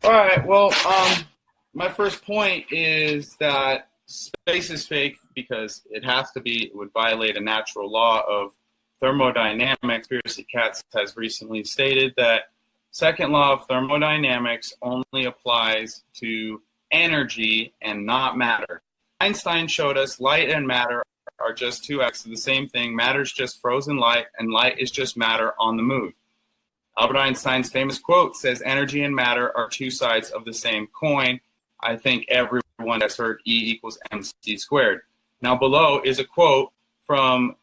All right. Well, my first point is that space is fake because it has to be. It would violate a natural law of thermodynamics. Conspiracy Cats has recently stated that second law of thermodynamics only applies to energy and not matter. Einstein showed us light and matter are just two axes of the same thing. Matter is just frozen light, and light is just matter on the move. Albert Einstein's famous quote says, energy and matter are two sides of the same coin. I think everyone has heard E equals mc squared. Now below is a quote from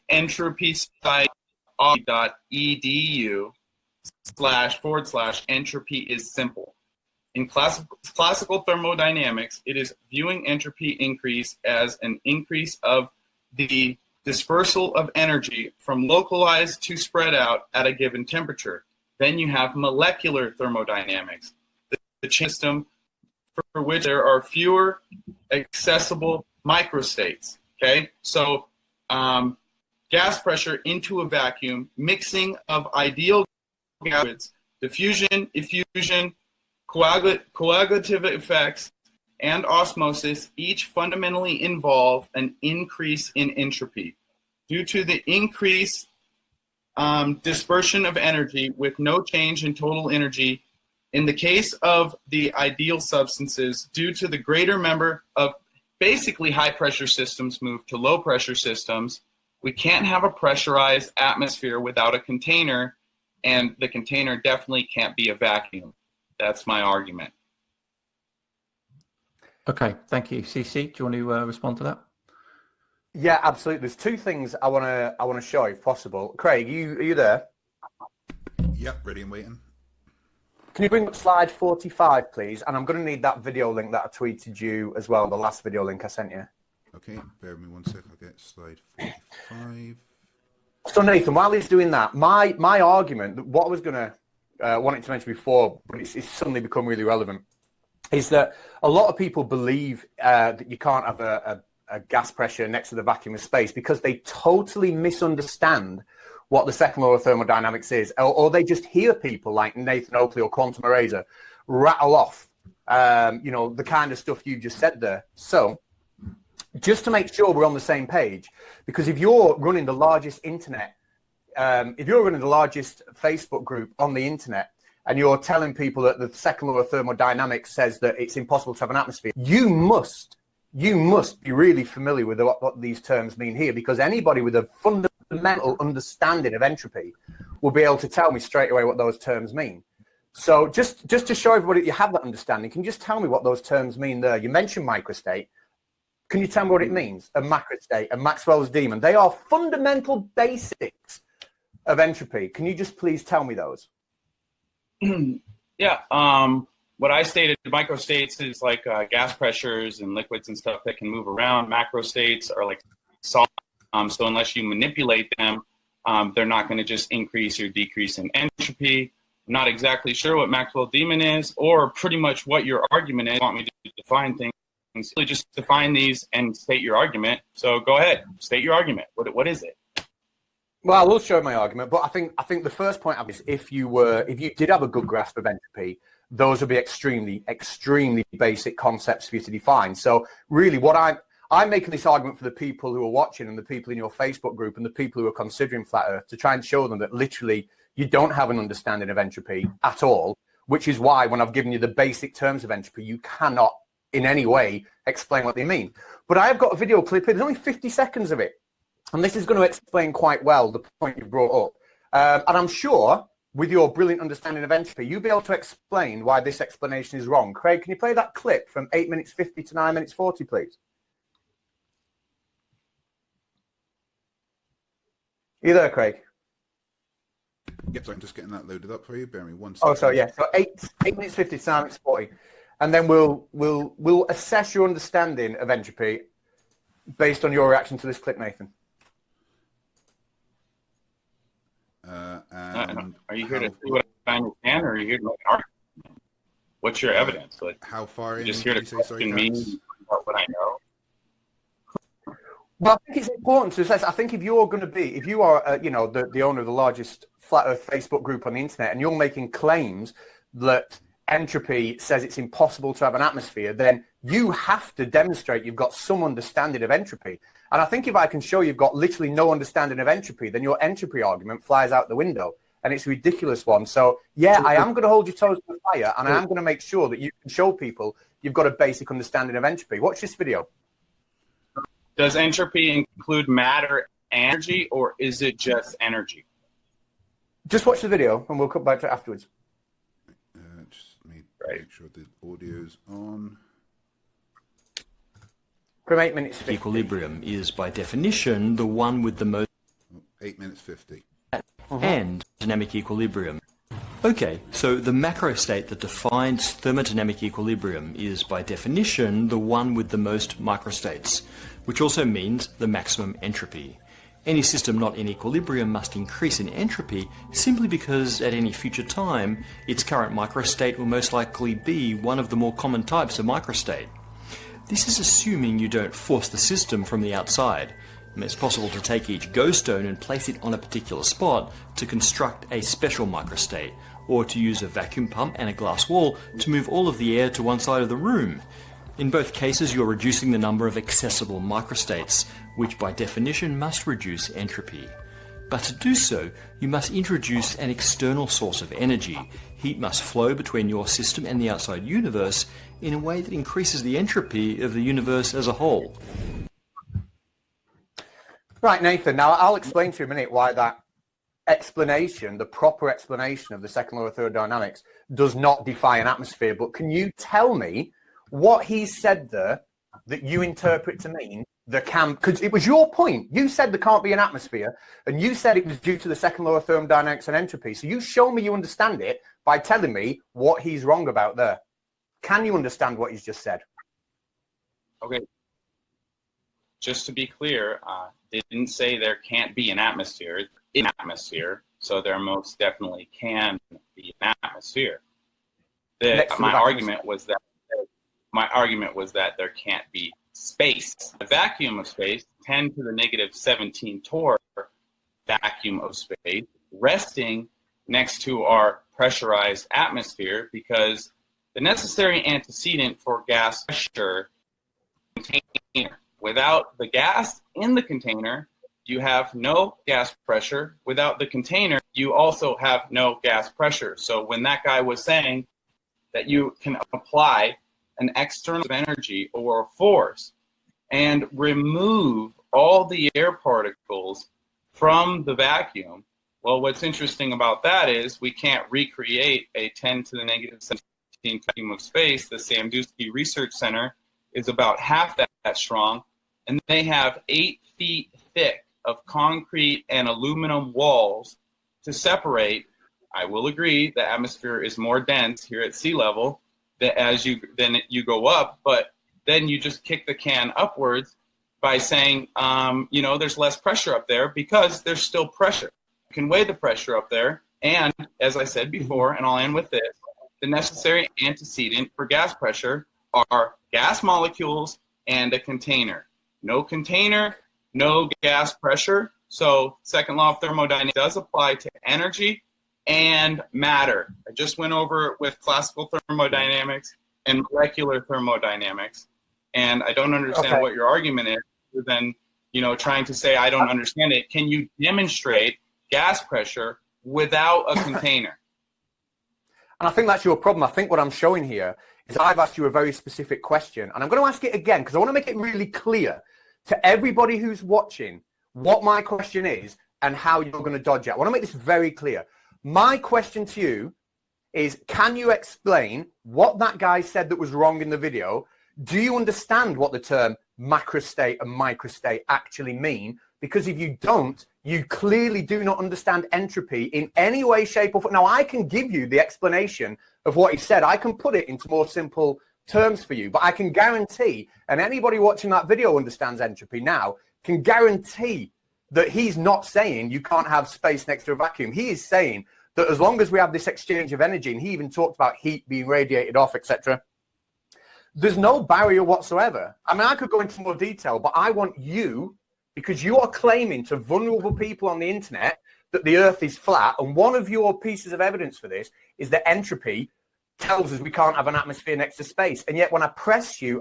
entropy.edu//entropy is simple. In classical thermodynamics, it is viewing entropy increase as an increase of the dispersal of energy from localized to spread out at a given temperature. Then you have molecular thermodynamics, the system for which there are fewer accessible microstates. Okay, so gas pressure into a vacuum, mixing of ideal gases, diffusion, effusion, coagulative effects, and osmosis each fundamentally involve an increase in entropy. Due to the increased dispersion of energy with no change in total energy, in the case of the ideal substances, due to the greater number of basically high pressure systems move to low pressure systems, we can't have a pressurized atmosphere without a container, and the container definitely can't be a vacuum. That's my argument. Okay, thank you. CC, do you want to respond to that? Yeah, absolutely. There's two things I want to show, if possible. Craig, are you there? Yep, ready and waiting. Can you bring up slide 45, please? And I'm going to need that video link that I tweeted you as well, the last video link I sent you. Okay, bear with me 1 sec. I'll get slide 45. So Nathan, while he's doing that, my argument, what I was going to wanted to mention before, but it's suddenly become really relevant, is that a lot of people believe that you can't have a gas pressure next to the vacuum of space because they totally misunderstand what the second law of thermodynamics is, or they just hear people like Nathan Oakley or Quantum Eraser rattle off, the kind of stuff you just said there. So just to make sure we're on the same page, because if you're running the largest internet, if you're running the largest Facebook group on the internet, and you're telling people that the second law of thermodynamics says that it's impossible to have an atmosphere, you must be really familiar with what these terms mean here, because anybody with a fundamental understanding of entropy will be able to tell me straight away what those terms mean. So just to show everybody that you have that understanding, can you just tell me what those terms mean there? You mentioned microstate. Can you tell me what it means? A macrostate, a Maxwell's demon. They are fundamental basics of entropy. Can you just please tell me those? Yeah. What I stated, microstates is like gas pressures and liquids and stuff that can move around. Macrostates are like solids. So unless you manipulate them, they're not going to just increase or decrease in entropy. I'm not exactly sure what Maxwell demon is, or pretty much what your argument is. You want me to define things? Really just define these and state your argument. So go ahead, state your argument. What is it? Well, I will show my argument, but I think the first point is if you did have a good grasp of entropy, those would be extremely basic concepts for you to define. So really, what I'm making this argument for the people who are watching and the people in your Facebook group and the people who are considering flat Earth, to try and show them that literally you don't have an understanding of entropy at all, which is why when I've given you the basic terms of entropy, you cannot in any way explain what they mean. But I have got a video clip here. There's only 50 seconds of it. And this is going to explain quite well the point you brought up. And I'm sure with your brilliant understanding of entropy, you'll be able to explain why this explanation is wrong. Craig, can you play that clip from 8 minutes 50 to 9 minutes 40, please? Are you there, Craig? Yep, so I'm just getting that loaded up for you. Bear me 1 second. Oh, sorry, yeah. So 8 minutes 50 to 9 minutes 40. And then we'll assess your understanding of entropy based on your reaction to this clip, Nathan. Are you here to see what I understand, or are you here to make an argument? What's your evidence? Like, how far in? Just here to question me about what I know. Well, I think it's important to assess. I think if you are, the owner of the largest flat Earth Facebook group on the internet, and you're making claims that entropy says it's impossible to have an atmosphere, then you have to demonstrate you've got some understanding of entropy. And I think if I can show you've got literally no understanding of entropy, then your entropy argument flies out the window. And it's a ridiculous one. So, yeah, I am going to hold your toes to the fire, and I am going to make sure that you can show people you've got a basic understanding of entropy. Watch this video. Does entropy include matter and energy, or is it just energy? Just watch the video, and we'll come back to it afterwards. Just need to make sure the audio's on. From 8 minutes 50. Equilibrium is, by definition, the one with the most... 8 minutes 50. And dynamic equilibrium. Okay, so the macro state that defines thermodynamic equilibrium is, by definition, the one with the most microstates, which also means the maximum entropy. Any system not in equilibrium must increase in entropy simply because at any future time, its current microstate will most likely be one of the more common types of microstate. This is assuming you don't force the system from the outside. It's possible to take each glowstone and place it on a particular spot to construct a special microstate, or to use a vacuum pump and a glass wall to move all of the air to one side of the room. In both cases, you're reducing the number of accessible microstates, which by definition must reduce entropy. But to do so, you must introduce an external source of energy. Heat must flow between your system and the outside universe in a way that increases the entropy of the universe as a whole. Right, Nathan. Now, I'll explain to you in a minute why that explanation, the proper explanation of the second law of thermodynamics, does not defy an atmosphere. But can you tell me what he said there that you interpret to mean there can... Because it was your point. You said there can't be an atmosphere, and you said it was due to the second law of thermodynamics and entropy. So you show me you understand it by telling me what he's wrong about there. Can you understand what he's just said? Okay. Just to be clear, they didn't say there can't be an atmosphere. It's an atmosphere, so there most definitely can be an atmosphere. My argument was that there can't be space. A vacuum of space, 10 to the negative 17 torr vacuum of space, resting next to our pressurized atmosphere, because the necessary antecedent for gas pressure container. Without the gas in the container, you have no gas pressure. Without the container, you also have no gas pressure. So when that guy was saying that you can apply an external energy or force and remove all the air particles from the vacuum, well, what's interesting about that is we can't recreate a 10 to the negative 17 vacuum of space. The Sandusky Research Center is about half that strong. And they have 8 feet thick of concrete and aluminum walls to separate. I will agree the atmosphere is more dense here at sea level than you go up, but then you just kick the can upwards by saying, there's less pressure up there because there's still pressure. You can weigh the pressure up there, and as I said before, and I'll end with this, the necessary antecedent for gas pressure are gas molecules and a container. No container, no gas pressure. So second law of thermodynamics does apply to energy and matter. I just went over it with classical thermodynamics and molecular thermodynamics. And I don't understand what your argument is other than, trying to say I don't understand it. Can you demonstrate gas pressure without a container? And I think that's your problem. I think what I'm showing here is I've asked you a very specific question, and I'm going to ask it again because I want to make it really clear to everybody who's watching what my question is and how you're going to dodge it. I want to make this very clear. My question to you is, can you explain what that guy said that was wrong in the video? Do you understand what the term macrostate and microstate actually mean? Because if you don't, you clearly do not understand entropy in any way, shape, or form. Now, I can give you the explanation of what he said. I can put it into more simple terms for you, but I can guarantee, and anybody watching that video understands entropy now, can guarantee that he's not saying you can't have space next to a vacuum. He is saying that as long as we have this exchange of energy, and he even talked about heat being radiated off, etc., there's no barrier whatsoever. I mean, I could go into more detail, but I want you, because you are claiming to vulnerable people on the internet that the earth is flat, and one of your pieces of evidence for this is that entropy tells us we can't have an atmosphere next to space. And yet when I press you,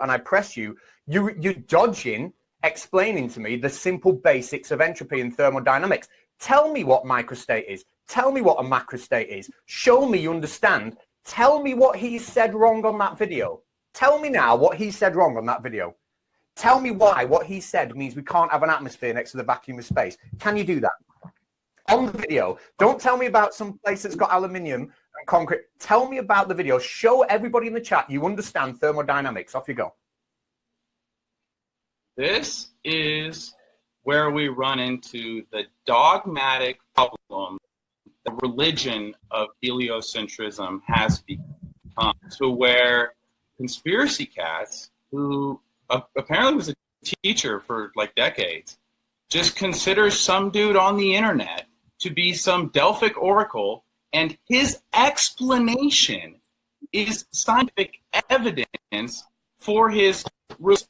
you're dodging explaining to me the simple basics of entropy and thermodynamics. Tell me what microstate is. Tell me what a macrostate is. Show me you understand. Tell me what he said wrong on that video. Tell me now what he said wrong on that video. Tell me why what he said means we can't have an atmosphere next to the vacuum of space. Can you do that? On the video. Don't tell me about some place that's got aluminium and concrete. Tell me about the video. Show everybody in the chat you understand thermodynamics. Off you go. This is where we run into the dogmatic problem the religion of heliocentrism has become, to where conspiracy cats, who apparently was a teacher for like decades, just considers some dude on the internet to be some Delphic oracle, and his explanation is scientific evidence for his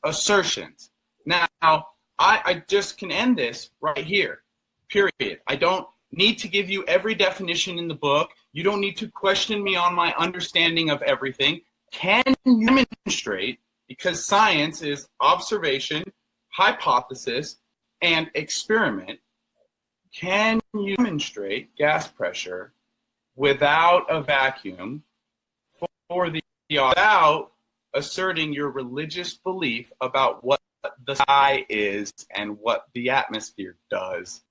assertions. Now, I just can end this right here, period. I don't need to give you every definition in the book. You don't need to question me on my understanding of everything. Can you demonstrate, because science is observation, hypothesis, and experiment, can you demonstrate gas pressure without a vacuum for the without asserting your religious belief about what the sky is and what the atmosphere does?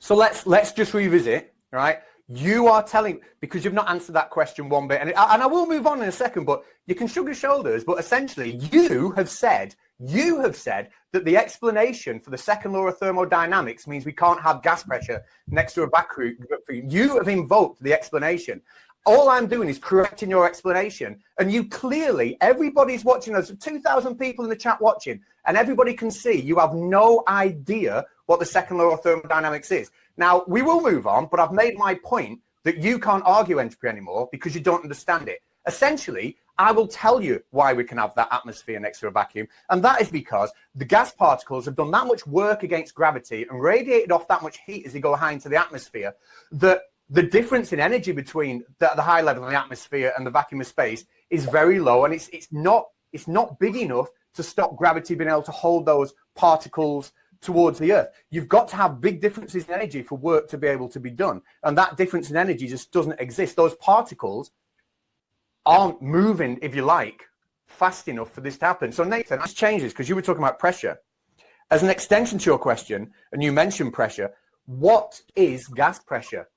So let's just revisit, right? You are telling, because you've not answered that question one bit, and I will move on in a second, but you can shrug your shoulders, but essentially you have said that the explanation for the second law of thermodynamics means we can't have gas pressure next to a vacuum. You have invoked the explanation. All I'm doing is correcting your explanation, and you clearly, everybody's watching us, 2,000 people in the chat watching, and everybody can see you have no idea what the second law of thermodynamics is. Now, we will move on, but I've made my point that you can't argue entropy anymore because you don't understand it. Essentially, I will tell you why we can have that atmosphere next to a vacuum, and that is because the gas particles have done that much work against gravity and radiated off that much heat as they go high into the atmosphere that the difference in energy between the high level of the atmosphere and the vacuum of space is very low, and it's not big enough to stop gravity being able to hold those particles towards the Earth. You've got to have big differences in energy for work to be able to be done, and that difference in energy just doesn't exist. Those particles aren't moving, if you like, fast enough for this to happen. So Nathan, this changes, because you were talking about pressure. As an extension to your question, and you mentioned pressure, what is gas pressure?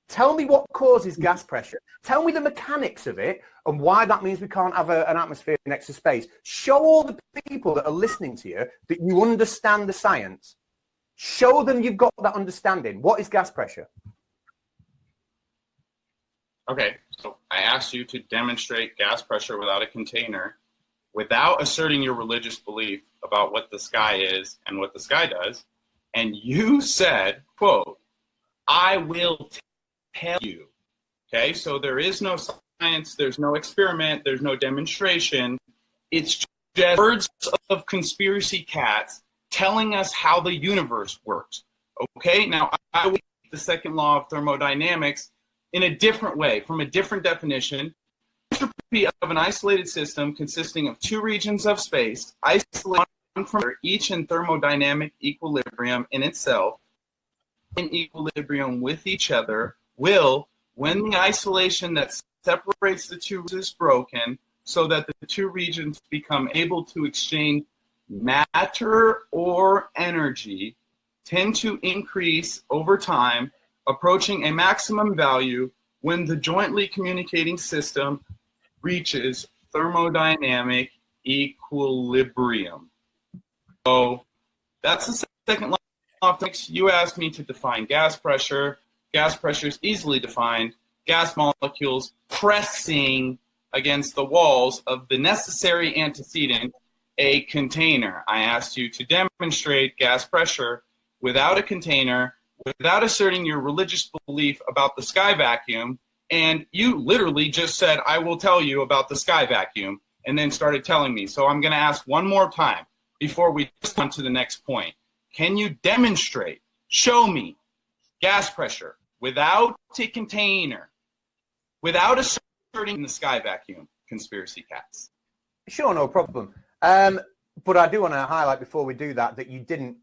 Tell me what causes gas pressure. Tell me the mechanics of it and why that means we can't have an atmosphere next to space. Show all the people that are listening to you that you understand the science. Show them you've got that understanding. What is gas pressure? Okay, so I asked you to demonstrate gas pressure without a container, without asserting your religious belief about what the sky is and what the sky does. And you said, quote, I will tell you. Okay, so there is no science, there's no experiment, there's no demonstration. It's just words of conspiracy cats telling us how the universe works. Okay, now I will take the second law of thermodynamics in a different way, from a different definition. Entropy of an isolated system consisting of two regions of space, isolated from each in thermodynamic equilibrium in itself, in equilibrium with each other, will, when the isolation that separates the two is broken, so that the two regions become able to exchange matter or energy, tend to increase over time, approaching a maximum value when the jointly communicating system reaches thermodynamic equilibrium. So that's the second law of physics. You asked me to define gas pressure. Gas pressure is easily defined. Gas molecules pressing against the walls of the necessary antecedent, a container. I asked you to demonstrate gas pressure without a container, without asserting your religious belief about the sky vacuum, and you literally just said, I will tell you about the sky vacuum, and then started telling me. So I'm going to ask one more time before we go on to the next point. Can you demonstrate, show me, gas pressure without a container, without in the sky vacuum, conspiracy cats. Sure, no problem. But I do want to highlight before we do that you didn't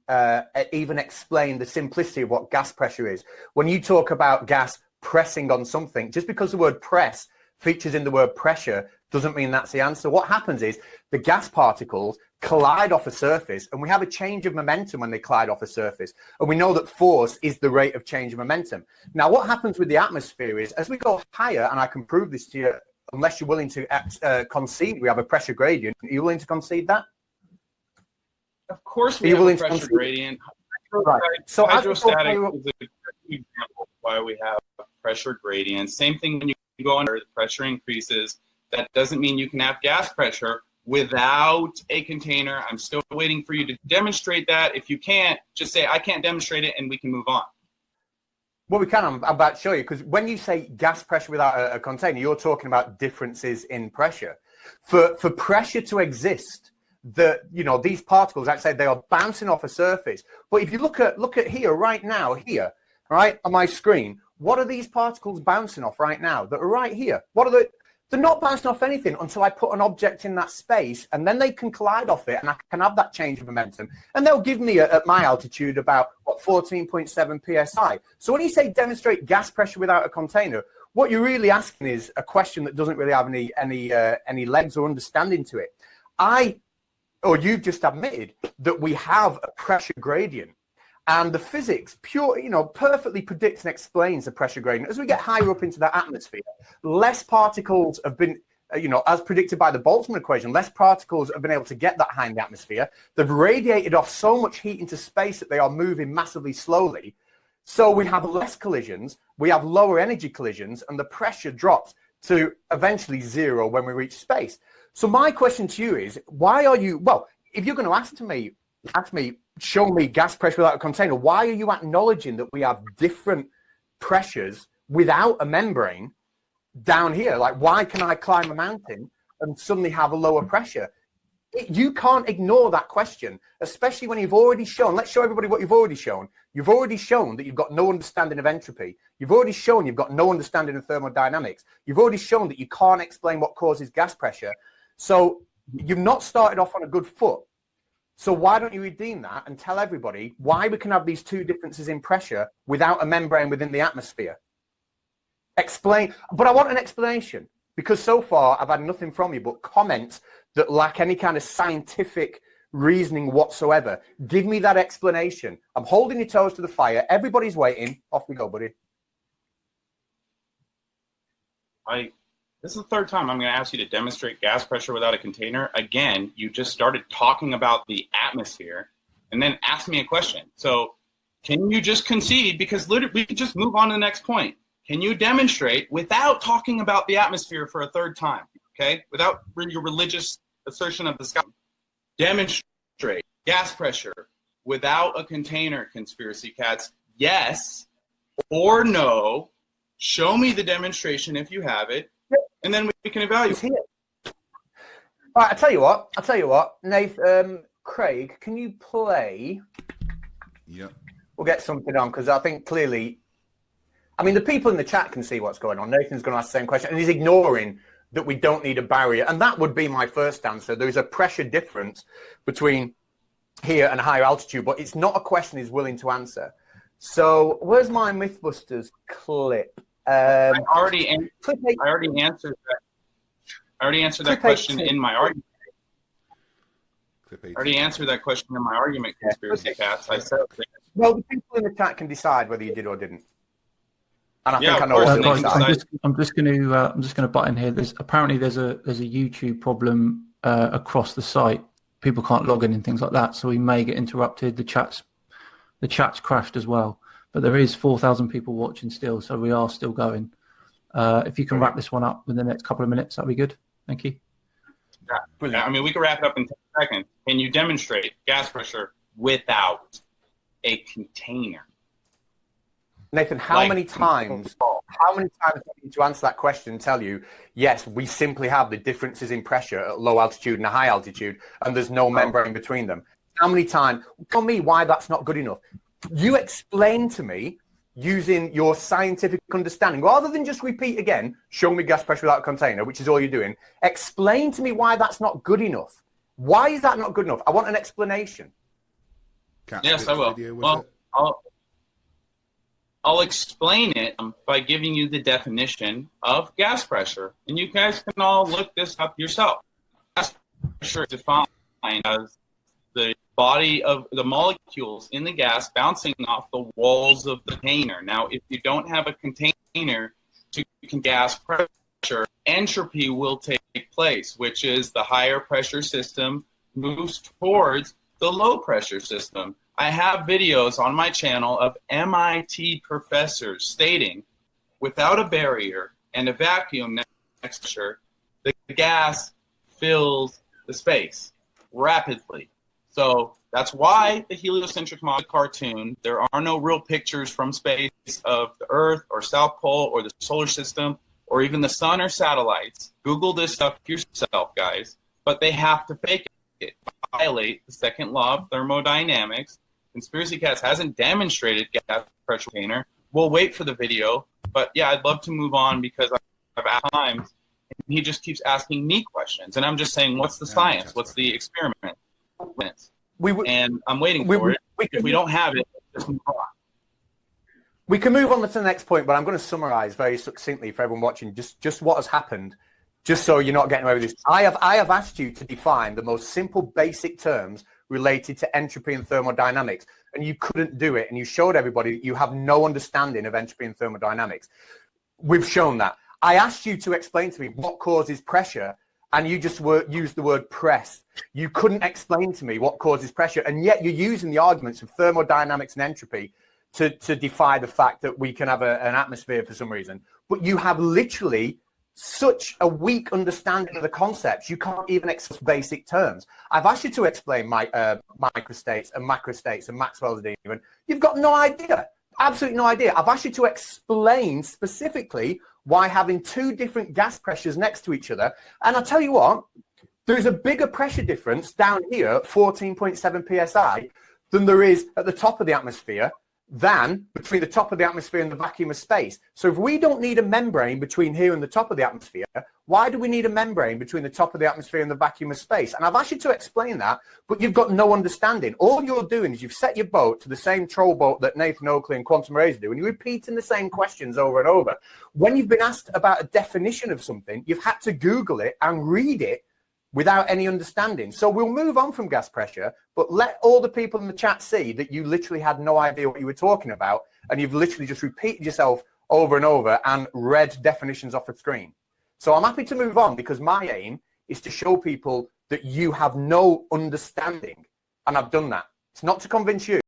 even explain the simplicity of what gas pressure is. When you talk about gas pressing on something, just because the word press features in the word pressure doesn't mean that's the answer. What happens is the gas particles collide off a surface, and we have a change of momentum when they collide off a surface. And we know that force is the rate of change of momentum. Now, what happens with the atmosphere is as we go higher, and I can prove this to you, unless you're willing to concede, we have a pressure gradient. Are you willing to concede that? Of course, we have a pressure gradient. Right. So hydrostatic is a good example of why we have pressure gradients. Same thing when you go under, the pressure increases. That doesn't mean you can have gas pressure without a container. I'm still waiting for you to demonstrate that. If you can't, just say, I can't demonstrate it, and we can move on. Well, we can. I'm about to show you, because when you say gas pressure without a container, you're talking about differences in pressure. For pressure to exist, these particles, like I said, they are bouncing off a surface. But if you look at here right now, here, right on my screen, what are these particles bouncing off right now that are right here? They're not bouncing off anything until I put an object in that space, and then they can collide off it, and I can have that change of momentum. And they'll give me, at my altitude, about, 14.7 psi. So when you say demonstrate gas pressure without a container, what you're really asking is a question that doesn't really have any legs or understanding to it. You've just admitted that we have a pressure gradient. And the physics perfectly predicts and explains the pressure gradient. As we get higher up into that atmosphere, less particles have been, as predicted by the Boltzmann equation, less particles have been able to get that high in the atmosphere. They've radiated off so much heat into space that they are moving massively slowly. So we have less collisions, we have lower energy collisions, and the pressure drops to eventually zero when we reach space. So my question to you is, if you're going to ask me, show me gas pressure without a container, why are you acknowledging that we have different pressures without a membrane down here? Like, why can I climb a mountain and suddenly have a lower pressure? You can't ignore that question, especially when you've already shown. Let's show everybody what you've already shown. You've already shown that you've got no understanding of entropy. You've already shown you've got no understanding of thermodynamics. You've already shown that you can't explain what causes gas pressure. So you've not started off on a good foot. So why don't you redeem that and tell everybody why we can have these two differences in pressure without a membrane within the atmosphere? Explain. But I want an explanation, because so far I've had nothing from you but comments that lack any kind of scientific reasoning whatsoever. Give me that explanation. I'm holding your toes to the fire. Everybody's waiting. Off we go, buddy. This is the third time I'm going to ask you to demonstrate gas pressure without a container. Again, you just started talking about the atmosphere and then asked me a question. So can you just concede? Because literally, we could just move on to the next point. Can you demonstrate without talking about the atmosphere for a third time? Okay? Without your religious assertion of the sky. Demonstrate gas pressure without a container, conspiracy cats. Yes or no. Show me the demonstration if you have it. And then we can evaluate. All right, I tell you what, Nathan, Craig, can you play? Yep. We'll get something on, because I think clearly, the people in the chat can see what's going on. Nathan's going to ask the same question, and he's ignoring that we don't need a barrier. And that would be my first answer. There's a pressure difference between here and higher altitude, but it's not a question he's willing to answer. So where's my Mythbusters clip? I already answered that question in my argument. I already answered that question in my argument, conspiracy cats. I said, well, the people in the chat can decide whether you did or didn't. And I think I know what guys, I'm just going to butt in here. There's a YouTube problem across the site. People can't log in and things like that, so we may get interrupted. The chat's crashed as well. But there is 4,000 people watching still, so we are still going. If you can wrap this one up within the next couple of minutes, that'd be good. Thank you. Yeah, brilliant. We can wrap it up in 10 seconds. Can you demonstrate gas pressure without a container? Nathan, how many times do I need to answer that question and tell you, yes, we simply have the differences in pressure at low altitude and a high altitude, and there's no membrane between them? How many times? Tell me why that's not good enough. You explain to me using your scientific understanding, rather than just repeat again, show me gas pressure without a container, which is all you're doing. Explain to me why that's not good enough. Why is that not good enough? I want an explanation. Yes, I will. Well, I'll explain it by giving you the definition of gas pressure. And you guys can all look this up yourself. Gas pressure is defined as the body of the molecules in the gas bouncing off the walls of the container. Now, if you don't have a container to gas pressure, entropy will take place, which is the higher pressure system moves towards the low pressure system. I have videos on my channel of MIT professors stating, without a barrier and a vacuum next to pressure, the gas fills the space rapidly. So that's why the heliocentric model cartoon, there are no real pictures from space of the Earth or South Pole or the solar system or even the sun or satellites. Google this stuff yourself, guys. But they have to fake it, violate the second law of thermodynamics. Conspiracy Cats hasn't demonstrated gas pressure container. We'll wait for the video. But yeah, I'd love to move on because I've asked times and he just keeps asking me questions. And I'm just saying, what's the science? What's the experiment? And I'm waiting for it. If we don't have it, just move on. We can move on to the next point, but I'm going to summarize very succinctly for everyone watching just what has happened, just so you're not getting away with this. I have asked you to define the most simple, basic terms related to entropy and thermodynamics, and you couldn't do it, and you showed everybody that you have no understanding of entropy and thermodynamics. We've shown that. I asked you to explain to me what causes pressure, and you just used the word press. You couldn't explain to me what causes pressure, and yet you're using the arguments of thermodynamics and entropy to defy the fact that we can have an atmosphere for some reason. But you have literally such a weak understanding of the concepts, you can't even express basic terms. I've asked you to explain microstates and macrostates and Maxwell's demon. You've got no idea, absolutely no idea. I've asked you to explain specifically why having two different gas pressures next to each other, and I'll tell you what, there's a bigger pressure difference down here at 14.7 psi than there is at the top of the atmosphere, than between the top of the atmosphere and the vacuum of space. So if we don't need a membrane between here and the top of the atmosphere, why do we need a membrane between the top of the atmosphere and the vacuum of space? And I've asked you to explain that, but you've got no understanding. All you're doing is you've set your boat to the same troll boat that Nathan Oakley and Quantum Razor do, and you're repeating the same questions over and over. When you've been asked about a definition of something, you've had to Google it and read it without any understanding. So we'll move on from gas pressure, but let all the people in the chat see that you literally had no idea what you were talking about, and you've literally just repeated yourself over and over and read definitions off the screen. So I'm happy to move on because my aim is to show people that you have no understanding, and I've done that. It's not to convince you.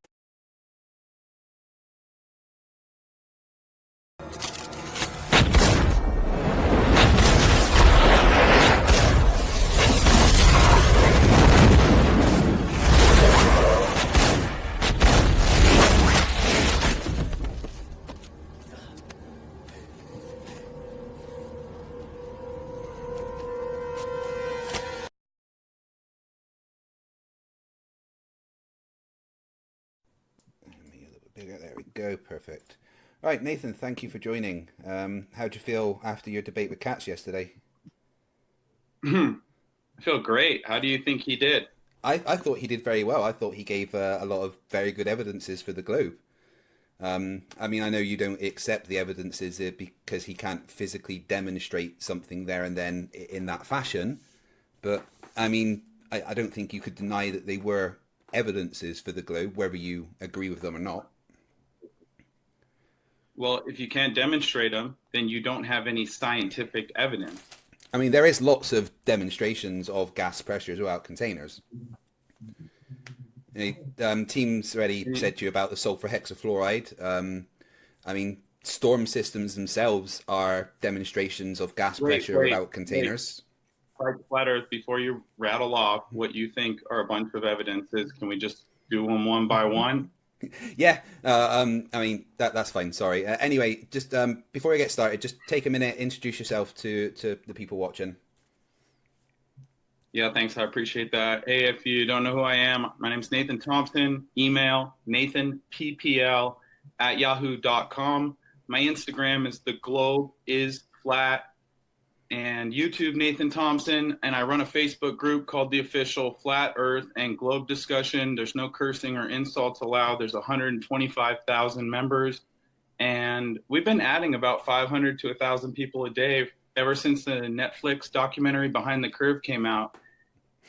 There we go, perfect. All right, Nathan, thank you for joining. How'd you feel after your debate with Katz yesterday? I feel great. How do you think he did? I thought he did very well. I thought he gave a lot of very good evidences for the globe. I mean, I know you don't accept the evidences because he can't physically demonstrate something there and then in that fashion. But, I mean, I don't think you could deny that they were evidences for the globe, whether you agree with them or not. Well, if you can't demonstrate them, then you don't have any scientific evidence. I mean, there is lots of demonstrations of gas pressures without containers. Teams already said to you about the sulfur hexafluoride. I mean, storm systems themselves are demonstrations of gas pressure without containers. Flat Earth, before you rattle off what you think are a bunch of evidences, can we just do them one by one? Yeah, I mean, that's fine, sorry. Anyway, just before we get started, just take a minute, introduce yourself to the people watching. Yeah, thanks. I appreciate that. Hey, if you don't know who I am, my name's Nathan Thompson. Email nathanppl at yahoo.com. My Instagram is The Globe is Flat, and YouTube Nathan Thompson, and I run a Facebook group called The Official Flat Earth and Globe Discussion. There's no cursing or insults allowed. There's 125,000 members, and we've been adding about 500 to 1,000 people a day ever since the Netflix documentary Behind the Curve came out,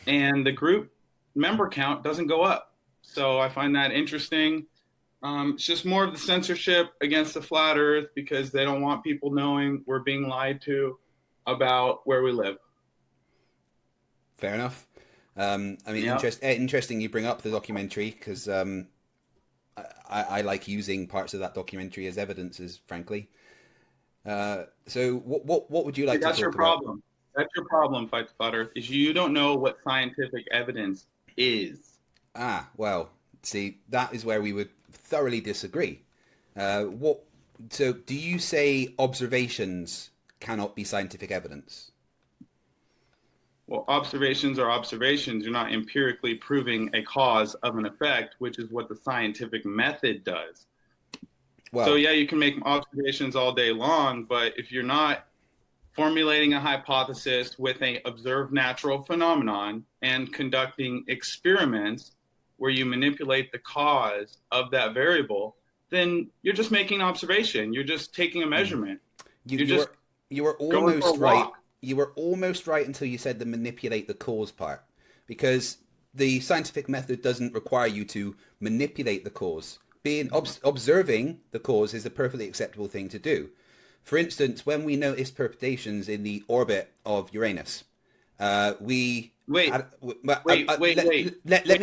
and the group member count doesn't go up. So I find that interesting. It's just more of the censorship against the flat earth because they don't want people knowing we're being lied to about where we live. Fair enough. I mean, interesting you bring up the documentary because I like using parts of that documentary as evidences, frankly. So what would you like to talk about? That's your problem. That's your problem, Fight the Flat Earth, is you don't know what scientific evidence is. Well, see, that is where we would thoroughly disagree. So do you say observations cannot be scientific evidence? Well, observations are observations. You're not empirically proving a cause of an effect, which is what the scientific method does. Well, so yeah, you can make observations all day long, but if you're not formulating a hypothesis with an observed natural phenomenon and conducting experiments where you manipulate the cause of that variable, then you're just making an observation. You're just taking a measurement. You were almost right. You were almost right until you said the manipulate the cause part, because the scientific method doesn't require you to manipulate the cause. Observing the cause is a perfectly acceptable thing to do. For instance, when we noticed perturbations in the orbit of Uranus, Let me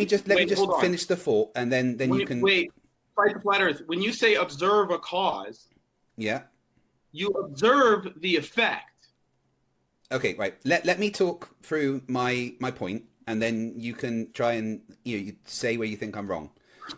just finish the thought, and then you can Fight the Flat Earth. When you say observe a cause, yeah, you observe the effect. Okay, right. Let me talk through my point, and then you can try and you say where you think I'm wrong.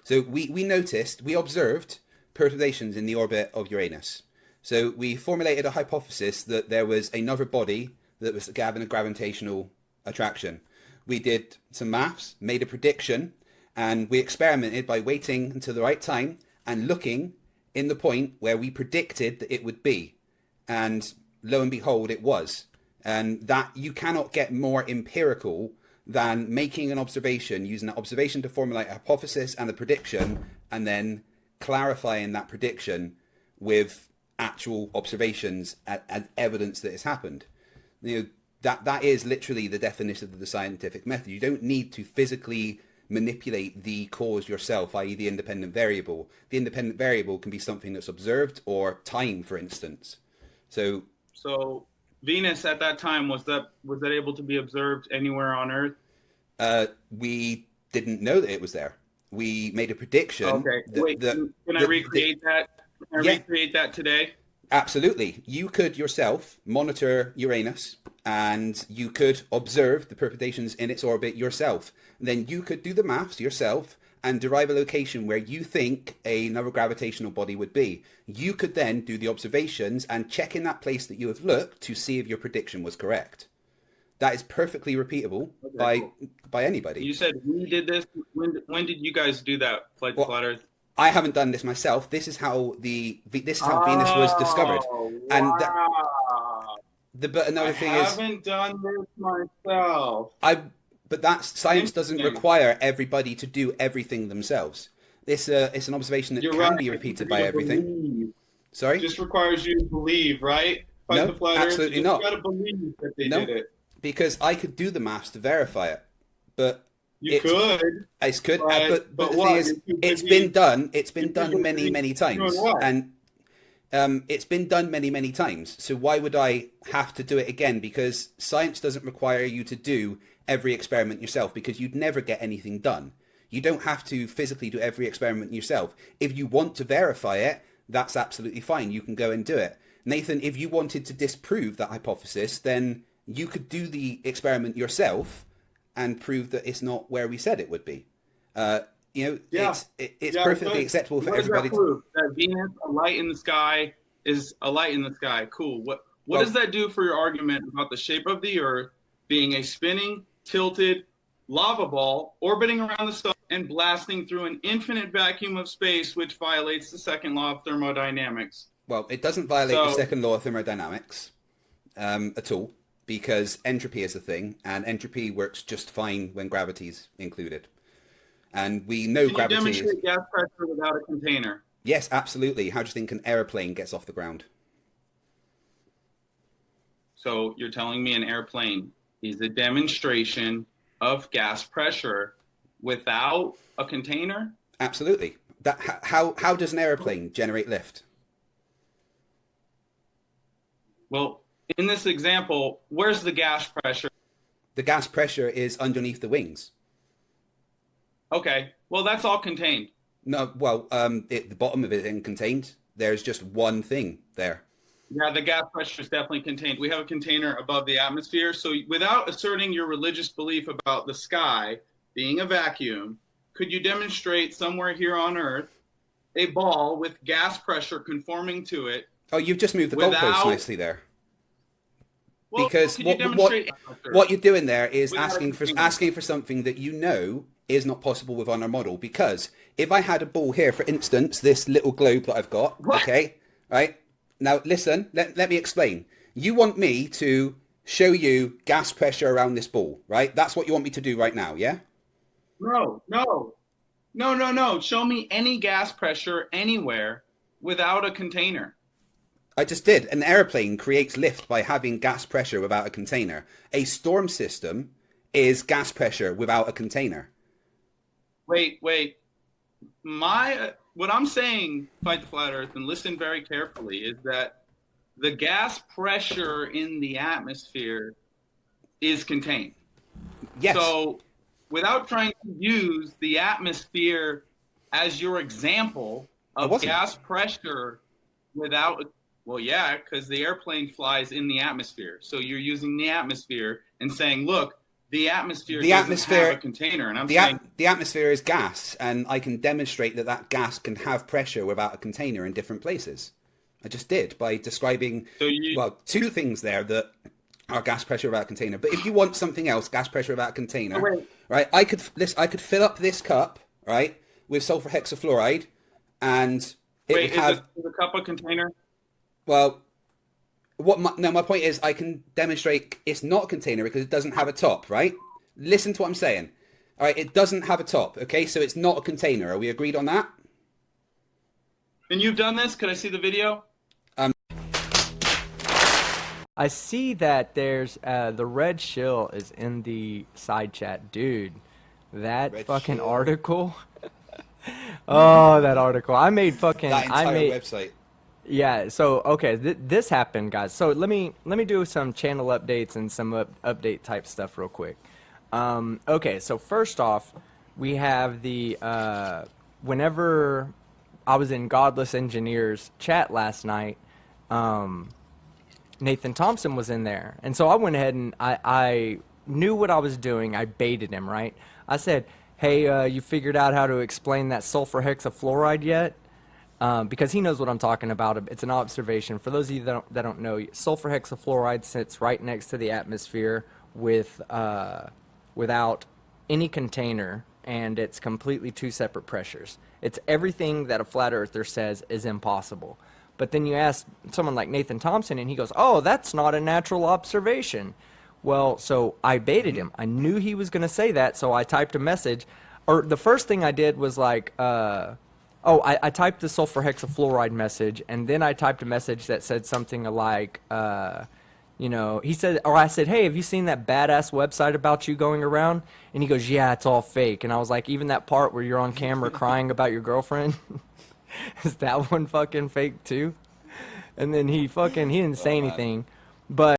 So we observed perturbations in the orbit of Uranus. So we formulated a hypothesis that there was another body that was having a gravitational attraction. We did some maths, made a prediction, and we experimented by waiting until the right time and looking in the point where we predicted that it would be. And lo and behold, it was. And that you cannot get more empirical than making an observation, using that observation to formulate a hypothesis and a prediction, and then clarifying that prediction with actual observations and evidence that it's happened. That is literally the definition of the scientific method. You don't need to physically manipulate the cause yourself, i.e. the independent variable. The independent variable can be something that's observed, or time, for instance. So Venus at that time, was that able to be observed anywhere on Earth? We didn't know that it was there. We made a prediction. Okay. Can I recreate that? Can I recreate that today? Absolutely. You could yourself monitor Uranus, and you could observe the perturbations in its orbit yourself. Then you could do the maths yourself and derive a location where you think another gravitational body would be. You could then do the observations and check in that place that you have looked to see if your prediction was correct. That is perfectly repeatable by anybody. You said we did this. When did you guys do that, Flight to Flat Earth? I haven't done this myself. This is how Venus was discovered. And but another thing is, I haven't done this myself. But science doesn't require everybody to do everything themselves. It's an observation that can be repeated by everything. Believe. Sorry? It just requires you to believe, right? No, absolutely not. You got to believe that they did it. Because I could do the maths to verify it, but I could. But the thing is, it's been done. It's been done many times, and it's been done many times. So why would I have to do it again? Because science doesn't require you to do every experiment yourself, because you'd never get anything done. You don't have to physically do every experiment yourself. If you want to verify it, that's absolutely fine. You can go and do it. Nathan, if you wanted to disprove that hypothesis, then you could do the experiment yourself and prove that it's not where we said it would be. It's perfectly acceptable for everybody. That Venus, a light in the sky, is a light in the sky. Cool. What does that do for your argument about the shape of the Earth being a spinning, tilted lava ball orbiting around the sun and blasting through an infinite vacuum of space, which violates the second law of thermodynamics. Well, it doesn't violate the second law of thermodynamics at all, because entropy is a thing, and entropy works just fine when gravity's included. And we know gravity is... Can you demonstrate gas pressure without a container? Yes, absolutely. How do you think an airplane gets off the ground? So you're telling me an airplane is a demonstration of gas pressure without a container? Absolutely. How does an airplane generate lift? Well, in this example, where's the gas pressure? The gas pressure is underneath the wings. Okay, well, that's all contained. No, well, the bottom of it isn't contained. There's just one thing there. Yeah, the gas pressure is definitely contained. We have a container above the atmosphere. So without asserting your religious belief about the sky being a vacuum, could you demonstrate somewhere here on Earth a ball with gas pressure conforming to it? Oh, you've just moved the goalpost nicely there. Well, because what you're doing there is asking for something that you know is not possible within our model. Because if I had a ball here, for instance, this little globe that I've got, okay, right? Now, listen, let me explain. You want me to show you gas pressure around this ball, right? That's what you want me to do right now, yeah? No. Show me any gas pressure anywhere without a container. I just did. An airplane creates lift by having gas pressure without a container. A storm system is gas pressure without a container. Wait. What I'm saying, Fight the Flat Earth, and listen very carefully, is that the gas pressure in the atmosphere is contained. Yes. So without trying to use the atmosphere as your example of gas pressure without... Well, yeah, because the airplane flies in the atmosphere. So you're using the atmosphere and saying, look, the atmosphere doesn't have a container. And I'm saying... The atmosphere is gas, and I can demonstrate that gas can have pressure without a container in different places. I just did by describing, two things there that are gas pressure without a container. But if you want something else, gas pressure without a container, right? I could fill up this cup, right, with sulfur hexafluoride, and it would have... Is the cup a container? Well, my point is I can demonstrate it's not a container because it doesn't have a top, right? Listen to what I'm saying. All right, it doesn't have a top, okay? So it's not a container. Are we agreed on that? And you've done this? Could I see the video? I see that there's the red shill is in the side chat. Dude, that red fucking shill. Article. Oh, that article. I made website. Yeah, so okay, this happened, guys. So let me do some channel updates and some update type stuff real quick. Okay, so first off, we have the whenever I was in Godless Engineers chat last night, Nathan Thompson was in there, and so I went ahead and I knew what I was doing. I baited him, right? I said, "Hey, you figured out how to explain that sulfur hexafluoride yet?" Because he knows what I'm talking about. It's an observation. For those of you that don't know, sulfur hexafluoride sits right next to the atmosphere without any container, and it's completely two separate pressures. It's everything that a flat earther says is impossible. But then you ask someone like Nathan Thompson, and he goes, "Oh, that's not a natural observation." Well, so I baited him. I knew he was going to say that, so I typed a message. Or the first thing I did was like... I typed the sulfur hexafluoride message, and then I typed a message that said something like, he said, or I said, "Hey, have you seen that badass website about you going around?" And he goes, "Yeah, it's all fake." And I was like, "Even that part where you're on camera crying about your girlfriend, is that one fucking fake too?" And then he didn't say anything, but.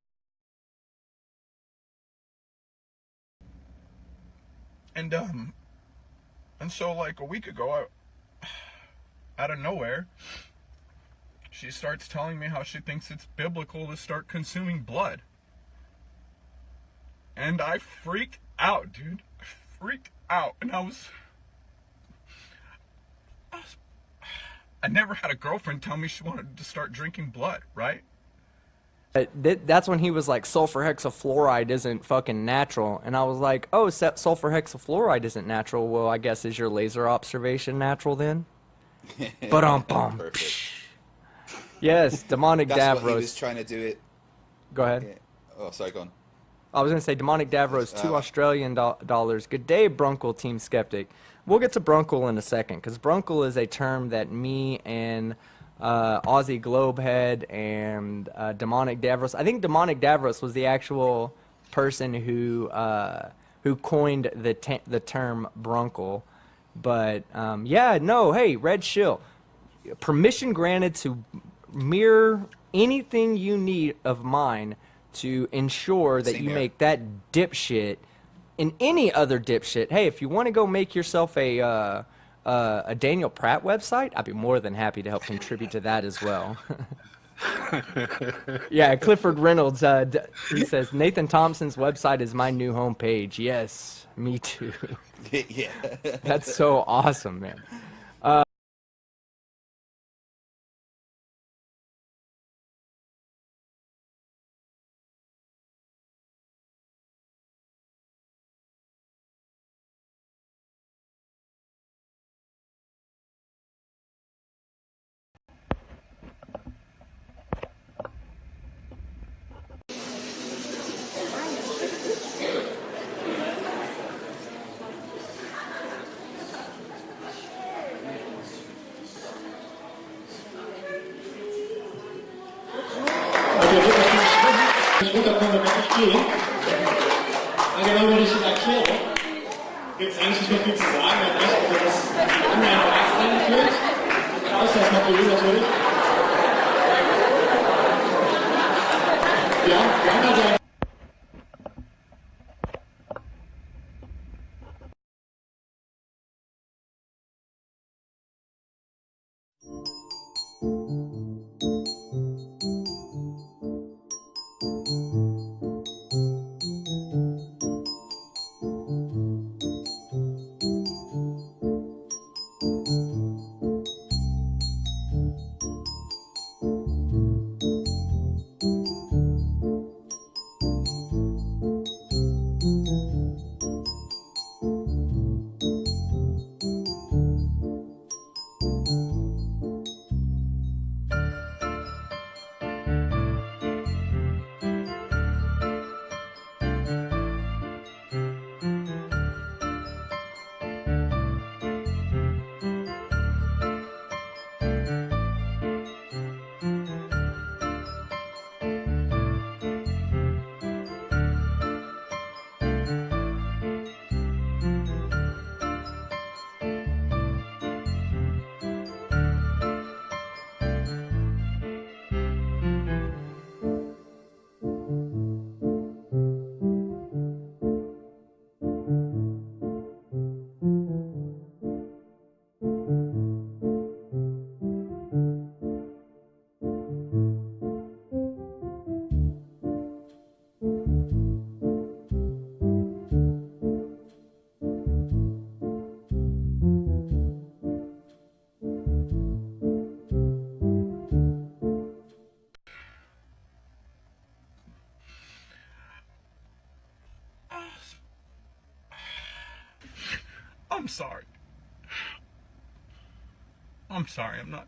And so like a week ago, out of nowhere, she starts telling me how she thinks it's biblical to start consuming blood. And I freaked out, dude. I freaked out. And I never had a girlfriend tell me she wanted to start drinking blood, right? That's when he was like, sulfur hexafluoride isn't fucking natural. And I was like, oh, sulfur hexafluoride isn't natural. Well, I guess is your laser observation natural then? Ba-dum-bum. Yes, demonic That's Davros. what he was trying to do it. Go ahead. Yeah. Oh, sorry, go on. I was going to say demonic Davros, $2 Australian dollars. Good day, Brunkle Team Skeptic. We'll get to Brunkle in a second, because Brunkle is a term that me and Aussie Globehead and demonic Davros. I think demonic Davros was the actual person who coined the term Brunkle. But yeah, no, hey, Red Shill, permission granted to mirror anything you need of mine to ensure that you make that dipshit and any other dipshit. Hey, if you want to go make yourself a Daniel Pratt website, I'd be more than happy to help contribute to that as well. Yeah, Clifford Reynolds, he says, Nathan Thompson's website is my new homepage. Yes, me too. Yeah. That's so awesome, man. runter können wir gar nicht gehen. Genau, wenn ich Ihnen erkläre, gibt es eigentlich nicht mehr viel zu sagen. Er hat recht, also das Online-Bereich eingeführt. Außer das Material natürlich. Ja, wir haben also I'm sorry. I'm sorry, I'm not...